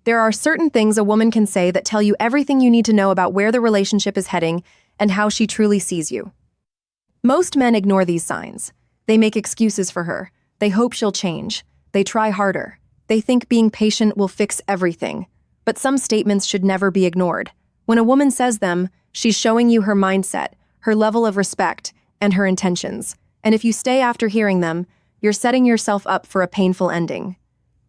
There are certain things a woman can say that tell you everything you need to know about where the relationship is heading and how she truly sees you. Most men ignore these signs. They make excuses for her. They hope she'll change. They try harder. They think being patient will fix everything. But some statements should never be ignored. When a woman says them, she's showing you her mindset, her level of respect, and her intentions. And if you stay after hearing them, you're setting yourself up for a painful ending.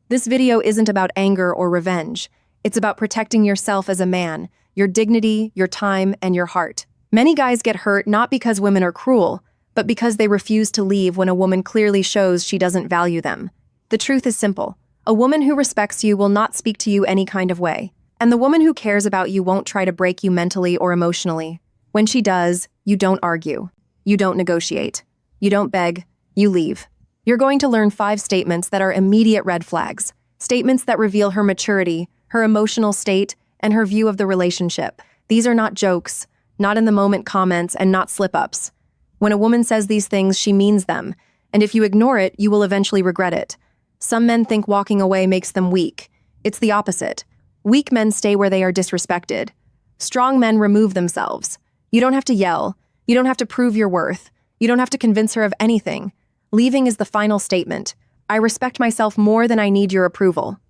This video isn't about anger or revenge. It's about protecting yourself as a man, your dignity, your time, and your heart. Many guys get hurt not because women are cruel, but because they refuse to leave when a woman clearly shows she doesn't value them. The truth is simple. A woman who respects you will not speak to you any kind of way. And the woman who cares about you won't try to break you mentally or emotionally. When she does, you don't argue. You don't negotiate. You don't beg. You leave. You're going to learn 5 statements that are immediate red flags. Statements that reveal her maturity, her emotional state, and her view of the relationship. These are not jokes, not in the moment comments, and not slip-ups. When a woman says these things, she means them. And if you ignore it, you will eventually regret it. Some men think walking away makes them weak. It's the opposite. Weak men stay where they are disrespected. Strong men remove themselves. You don't have to yell. You don't have to prove your worth. You don't have to convince her of anything. Leaving is the final statement. I respect myself more than I need your approval.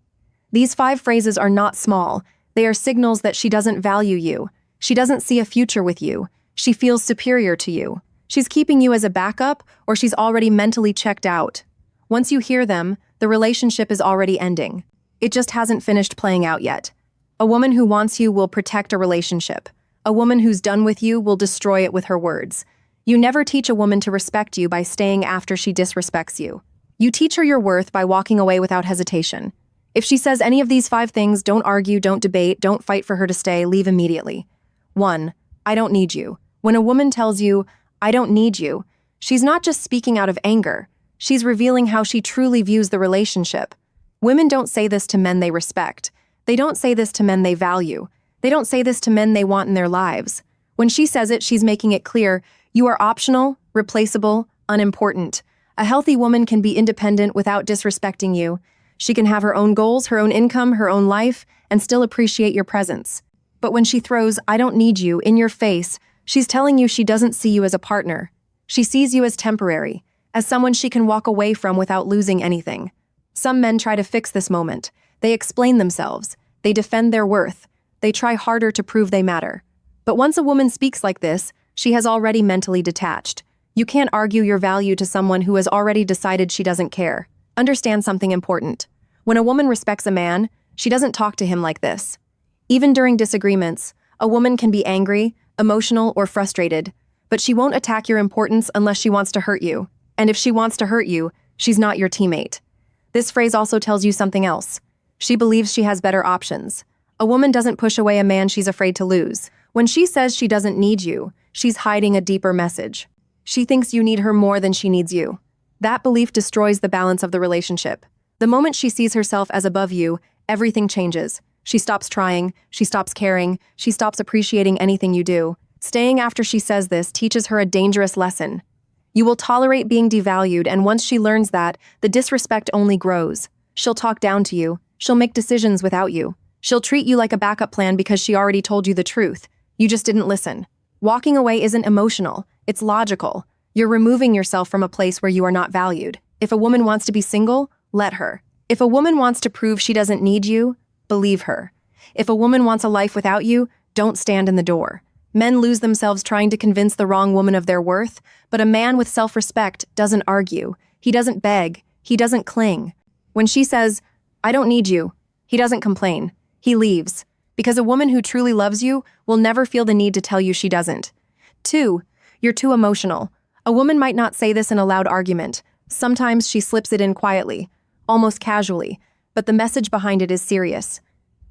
These 5 phrases are not small. They are signals that she doesn't value you. She doesn't see a future with you. She feels superior to you. She's keeping you as a backup, or she's already mentally checked out. Once you hear them, the relationship is already ending. It just hasn't finished playing out yet. A woman who wants you will protect a relationship. A woman who's done with you will destroy it with her words. You never teach a woman to respect you by staying after she disrespects you. You teach her your worth by walking away without hesitation. If she says any of these 5 things, don't argue, don't debate, don't fight for her to stay, leave immediately. 1. I don't need you. When a woman tells you, I don't need you, she's not just speaking out of anger. She's revealing how she truly views the relationship. Women don't say this to men they respect. They don't say this to men they value. They don't say this to men they want in their lives. When she says it, she's making it clear, you are optional, replaceable, unimportant. A healthy woman can be independent without disrespecting you. She can have her own goals, her own income, her own life, and still appreciate your presence. But when she throws, I don't need you, in your face, she's telling you she doesn't see you as a partner. She sees you as temporary, as someone she can walk away from without losing anything. Some men try to fix this moment. They explain themselves. They defend their worth. They try harder to prove they matter. But once a woman speaks like this, she has already mentally detached. You can't argue your value to someone who has already decided she doesn't care. Understand something important. When a woman respects a man, she doesn't talk to him like this. Even during disagreements, a woman can be angry, emotional, or frustrated, but she won't attack your importance unless she wants to hurt you. And if she wants to hurt you, she's not your teammate. This phrase also tells you something else. She believes she has better options. A woman doesn't push away a man she's afraid to lose. When she says she doesn't need you, she's hiding a deeper message. She thinks you need her more than she needs you. That belief destroys the balance of the relationship. The moment she sees herself as above you, everything changes. She stops trying, she stops caring, she stops appreciating anything you do. Staying after she says this teaches her a dangerous lesson. You will tolerate being devalued, and once she learns that, the disrespect only grows. She'll talk down to you. She'll make decisions without you. She'll treat you like a backup plan because she already told you the truth. You just didn't listen. Walking away isn't emotional. It's logical. You're removing yourself from a place where you are not valued. If a woman wants to be single, let her. If a woman wants to prove she doesn't need you, believe her. If a woman wants a life without you, don't stand in the door. Men lose themselves trying to convince the wrong woman of their worth, but a man with self-respect doesn't argue. He doesn't beg. He doesn't cling. When she says, I don't need you, he doesn't complain. He leaves. Because a woman who truly loves you will never feel the need to tell you she doesn't. 2. You're too emotional. A woman might not say this in a loud argument. Sometimes she slips it in quietly, almost casually, but the message behind it is serious.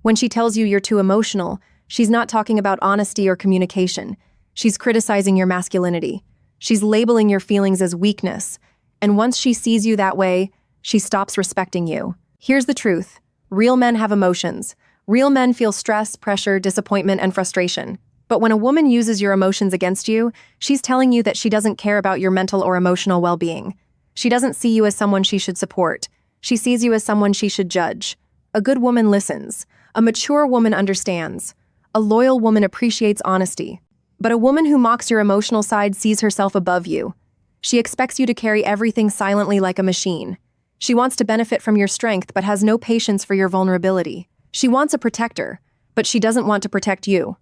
When she tells you you're too emotional, she's not talking about honesty or communication. She's criticizing your masculinity. She's labeling your feelings as weakness. And once she sees you that way, she stops respecting you. Here's the truth. Real men have emotions. Real men feel stress, pressure, disappointment, and frustration. But when a woman uses your emotions against you, she's telling you that she doesn't care about your mental or emotional well-being. She doesn't see you as someone she should support. She sees you as someone she should judge. A good woman listens. A mature woman understands. A loyal woman appreciates honesty. But a woman who mocks your emotional side sees herself above you. She expects you to carry everything silently like a machine. She wants to benefit from your strength but has no patience for your vulnerability. She wants a protector, but she doesn't want to protect you.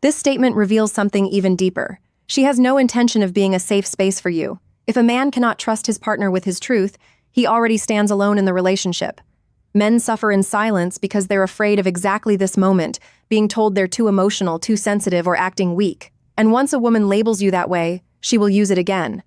This statement reveals something even deeper. She has no intention of being a safe space for you. If a man cannot trust his partner with his truth, he already stands alone in the relationship. Men suffer in silence because they're afraid of exactly this moment, being told they're too emotional, too sensitive, or acting weak. And once a woman labels you that way, she will use it again.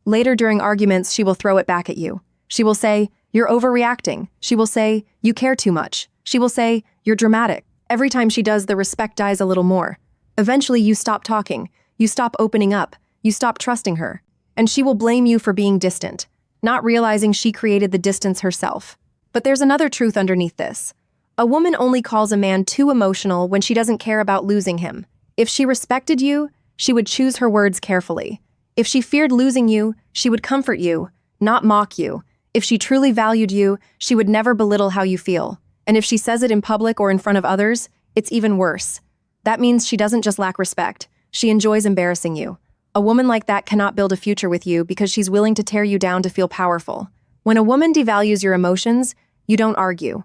Later during arguments, she will throw it back at you. She will say, "You're overreacting." She will say, "You care too much." She will say, "You're dramatic." Every time she does, the respect dies a little more. Eventually, you stop talking. You stop opening up. You stop trusting her. And she will blame you for being distant, not realizing she created the distance herself. But there's another truth underneath this. A woman only calls a man too emotional when she doesn't care about losing him. If she respected you, she would choose her words carefully. If she feared losing you, she would comfort you, not mock you. If she truly valued you, she would never belittle how you feel. And if she says it in public or in front of others, it's even worse. That means she doesn't just lack respect, she enjoys embarrassing you. A woman like that cannot build a future with you because she's willing to tear you down to feel powerful. When a woman devalues your emotions, you don't argue.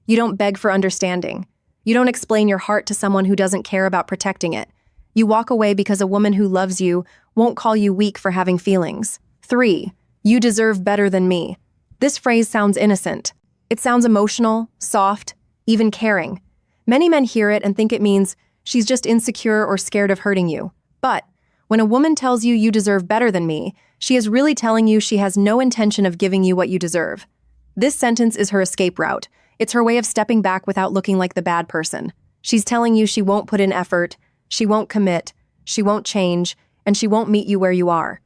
You don't beg for understanding. You don't explain your heart to someone who doesn't care about protecting it. You walk away because a woman who loves you won't call you weak for having feelings. 3. You deserve better than me. This phrase sounds innocent. It sounds emotional, soft, even caring. Many men hear it and think it means she's just insecure or scared of hurting you. But when a woman tells you you deserve better than me, she is really telling you she has no intention of giving you what you deserve. This sentence is her escape route. It's her way of stepping back without looking like the bad person. She's telling you she won't put in effort, she won't commit, she won't change, and she won't meet you where you are.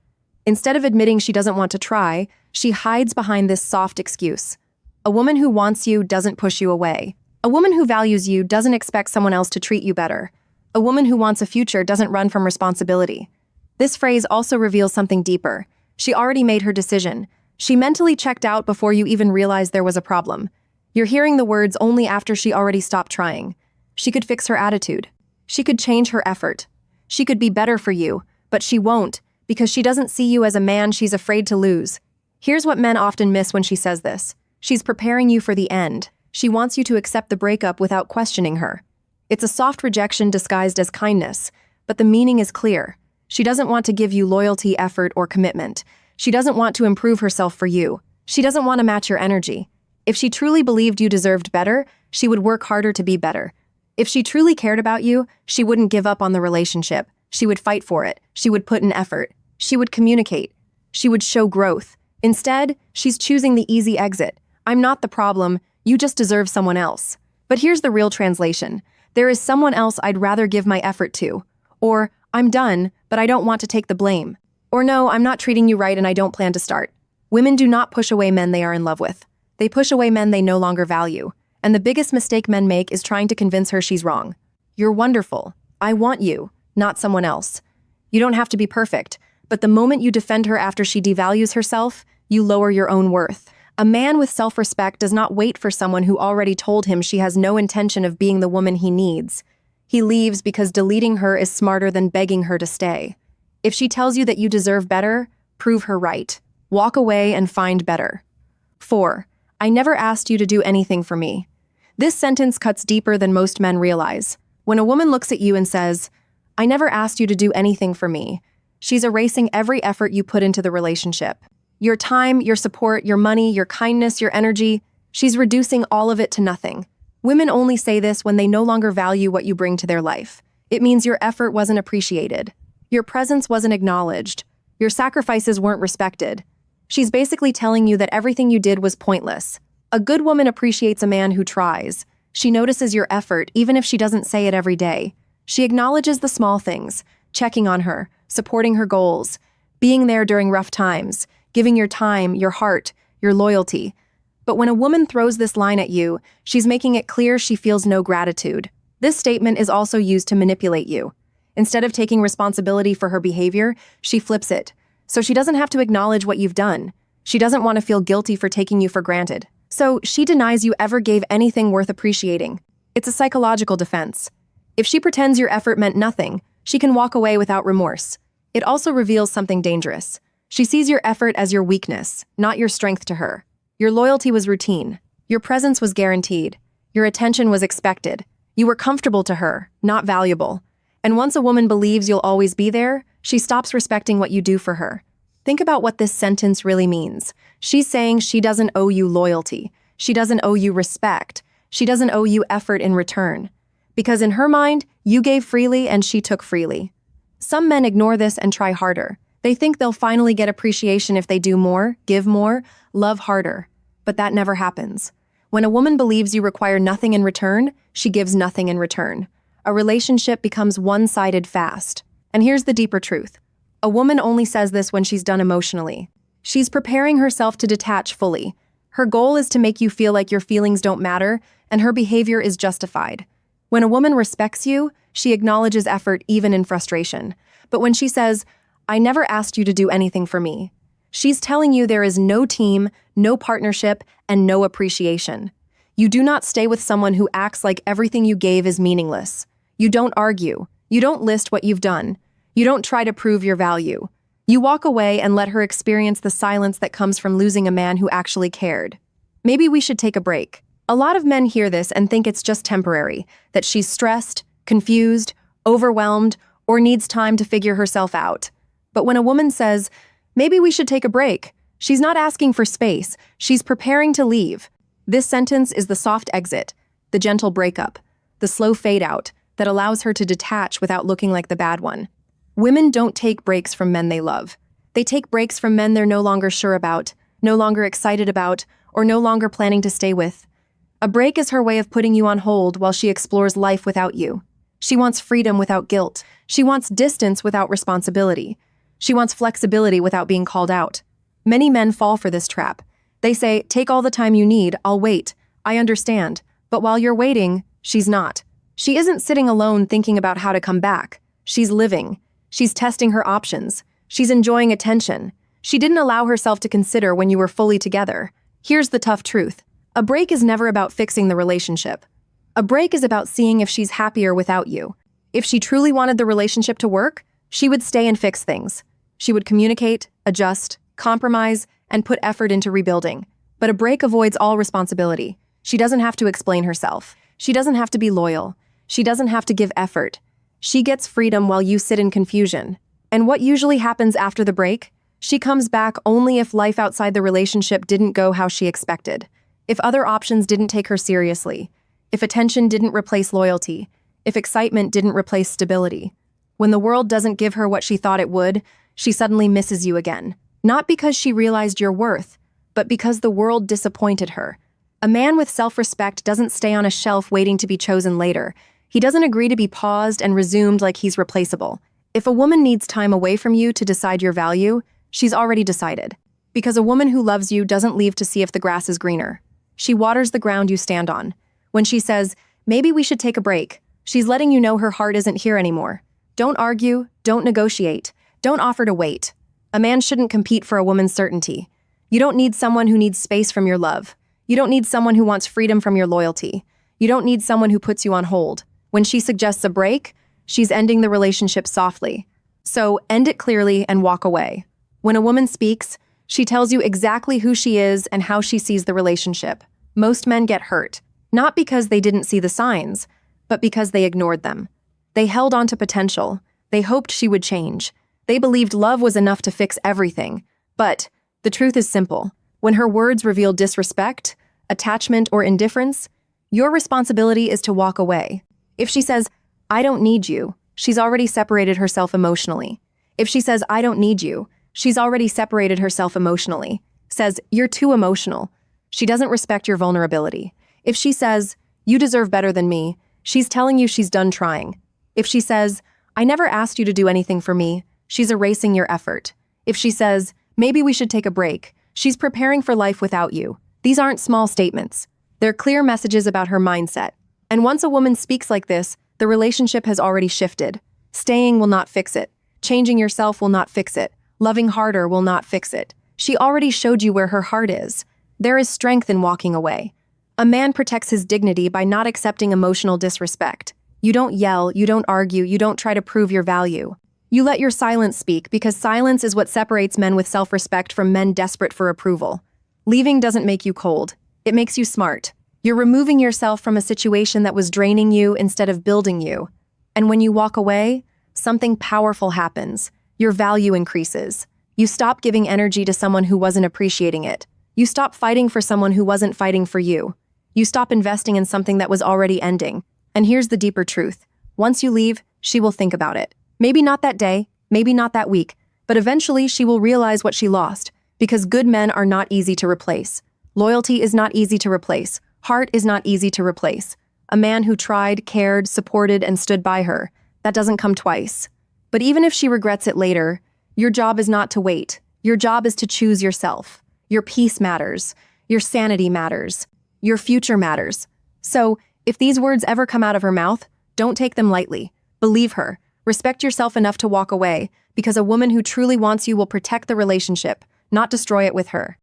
Instead of admitting she doesn't want to try, she hides behind this soft excuse. A woman who wants you doesn't push you away. A woman who values you doesn't expect someone else to treat you better. A woman who wants a future doesn't run from responsibility. This phrase also reveals something deeper. She already made her decision. She mentally checked out before you even realized there was a problem. You're hearing the words only after she already stopped trying. She could fix her attitude. She could change her effort. She could be better for you, but she won't because she doesn't see you as a man she's afraid to lose. Here's what men often miss when she says this. She's preparing you for the end. She wants you to accept the breakup without questioning her. It's a soft rejection disguised as kindness, but the meaning is clear. She doesn't want to give you loyalty, effort, or commitment. She doesn't want to improve herself for you. She doesn't want to match your energy. If she truly believed you deserved better, she would work harder to be better. If she truly cared about you, she wouldn't give up on the relationship. She would fight for it. She would put in effort. She would communicate. She would show growth. Instead, she's choosing the easy exit. I'm not the problem. You just deserve someone else. But here's the real translation. There is someone else I'd rather give my effort to. Or, I'm done, but I don't want to take the blame. Or no, I'm not treating you right and I don't plan to start. Women do not push away men they are in love with. They push away men they no longer value. And the biggest mistake men make is trying to convince her she's wrong. You're wonderful. I want you, not someone else. You don't have to be perfect, but the moment you defend her after she devalues herself, you lower your own worth. A man with self-respect does not wait for someone who already told him she has no intention of being the woman he needs. He leaves because deleting her is smarter than begging her to stay. If she tells you that you deserve better, prove her right. Walk away and find better. 4. I never asked you to do anything for me. This sentence cuts deeper than most men realize. When a woman looks at you and says, I never asked you to do anything for me, she's erasing every effort you put into the relationship. Your time, your support, your money, your kindness, your energy, she's reducing all of it to nothing. Women only say this when they no longer value what you bring to their life. It means your effort wasn't appreciated. Your presence wasn't acknowledged. Your sacrifices weren't respected. She's basically telling you that everything you did was pointless. A good woman appreciates a man who tries. She notices your effort, even if she doesn't say it every day. She acknowledges the small things, checking on her, supporting her goals, being there during rough times, giving your time, your heart, your loyalty. But when a woman throws this line at you, she's making it clear she feels no gratitude. This statement is also used to manipulate you. Instead of taking responsibility for her behavior, she flips it. So she doesn't have to acknowledge what you've done. She doesn't want to feel guilty for taking you for granted. So she denies you ever gave anything worth appreciating. It's a psychological defense. If she pretends your effort meant nothing, she can walk away without remorse. It also reveals something dangerous. She sees your effort as your weakness, not your strength to her. Your loyalty was routine. Your presence was guaranteed. Your attention was expected. You were comfortable to her, not valuable. And once a woman believes you'll always be there, she stops respecting what you do for her. Think about what this sentence really means. She's saying she doesn't owe you loyalty. She doesn't owe you respect. She doesn't owe you effort in return. Because in her mind, you gave freely and she took freely. Some men ignore this and try harder. They think they'll finally get appreciation if they do more, give more, love harder. But that never happens. When a woman believes you require nothing in return, she gives nothing in return. A relationship becomes one-sided fast. And here's the deeper truth. A woman only says this when she's done emotionally. She's preparing herself to detach fully. Her goal is to make you feel like your feelings don't matter, and her behavior is justified. When a woman respects you, she acknowledges effort even in frustration. But when she says, "I never asked you to do anything for me," she's telling you there is no team, no partnership, and no appreciation. You do not stay with someone who acts like everything you gave is meaningless. You don't argue. You don't list what you've done. You don't try to prove your value. You walk away and let her experience the silence that comes from losing a man who actually cared. Maybe we should take a break. A lot of men hear this and think it's just temporary, that she's stressed, confused, overwhelmed, or needs time to figure herself out. But when a woman says, "Maybe we should take a break," she's not asking for space, she's preparing to leave. This sentence is the soft exit, the gentle breakup, the slow fade out that allows her to detach without looking like the bad one. Women don't take breaks from men they love. They take breaks from men they're no longer sure about, no longer excited about, or no longer planning to stay with. A break is her way of putting you on hold while she explores life without you. She wants freedom without guilt. She wants distance without responsibility. She wants flexibility without being called out. Many men fall for this trap. They say, "Take all the time you need, I'll wait. I understand." But while you're waiting, she's not. She isn't sitting alone thinking about how to come back. She's living. She's testing her options. She's enjoying attention. She didn't allow herself to consider when you were fully together. Here's the tough truth. A break is never about fixing the relationship. A break is about seeing if she's happier without you. If she truly wanted the relationship to work, she would stay and fix things. She would communicate, adjust, compromise, and put effort into rebuilding. But a break avoids all responsibility. She doesn't have to explain herself. She doesn't have to be loyal. She doesn't have to give effort. She gets freedom while you sit in confusion. And what usually happens after the break? She comes back only if life outside the relationship didn't go how she expected. If other options didn't take her seriously. If attention didn't replace loyalty. If excitement didn't replace stability. When the world doesn't give her what she thought it would, she suddenly misses you again. Not because she realized your worth, but because the world disappointed her. A man with self-respect doesn't stay on a shelf waiting to be chosen later. He doesn't agree to be paused and resumed like he's replaceable. If a woman needs time away from you to decide your value, she's already decided. Because a woman who loves you doesn't leave to see if the grass is greener. She waters the ground you stand on. When she says, "Maybe we should take a break," she's letting you know her heart isn't here anymore. Don't argue, don't negotiate, don't offer to wait. A man shouldn't compete for a woman's certainty. You don't need someone who needs space from your love. You don't need someone who wants freedom from your loyalty. You don't need someone who puts you on hold. When she suggests a break, she's ending the relationship softly. So end it clearly and walk away. When a woman speaks, she tells you exactly who she is and how she sees the relationship. Most men get hurt, not because they didn't see the signs, but because they ignored them. They held on to potential. They hoped she would change. They believed love was enough to fix everything. But the truth is simple. When her words reveal disrespect, attachment, or indifference, your responsibility is to walk away. If she says, "I don't need you," she's already separated herself emotionally. If she says, "I don't need you," she's already separated herself emotionally. Says, "You're too emotional," she doesn't respect your vulnerability. If she says, "You deserve better than me," she's telling you she's done trying. If she says, "I never asked you to do anything for me," she's erasing your effort. If she says, "Maybe we should take a break," she's preparing for life without you. These aren't small statements. They're clear messages about her mindset. And once a woman speaks like this, the relationship has already shifted. Staying will not fix it. Changing yourself will not fix it. Loving harder will not fix it. She already showed you where her heart is. There is strength in walking away. A man protects his dignity by not accepting emotional disrespect. You don't yell, you don't argue, you don't try to prove your value. You let your silence speak because silence is what separates men with self-respect from men desperate for approval. Leaving doesn't make you cold. It makes you smart. You're removing yourself from a situation that was draining you instead of building you. And when you walk away, something powerful happens. Your value increases. You stop giving energy to someone who wasn't appreciating it. You stop fighting for someone who wasn't fighting for you. You stop investing in something that was already ending. And here's the deeper truth. Once you leave, she will think about it. Maybe not that day, maybe not that week, but eventually she will realize what she lost, because good men are not easy to replace. Loyalty is not easy to replace. Heart is not easy to replace. A man who tried, cared, supported, and stood by her, that doesn't come twice. But even if she regrets it later, your job is not to wait. Your job is to choose yourself. Your peace matters. Your sanity matters. Your future matters. So, if these words ever come out of her mouth, don't take them lightly. Believe her. Respect yourself enough to walk away, because a woman who truly wants you will protect the relationship, not destroy it with her.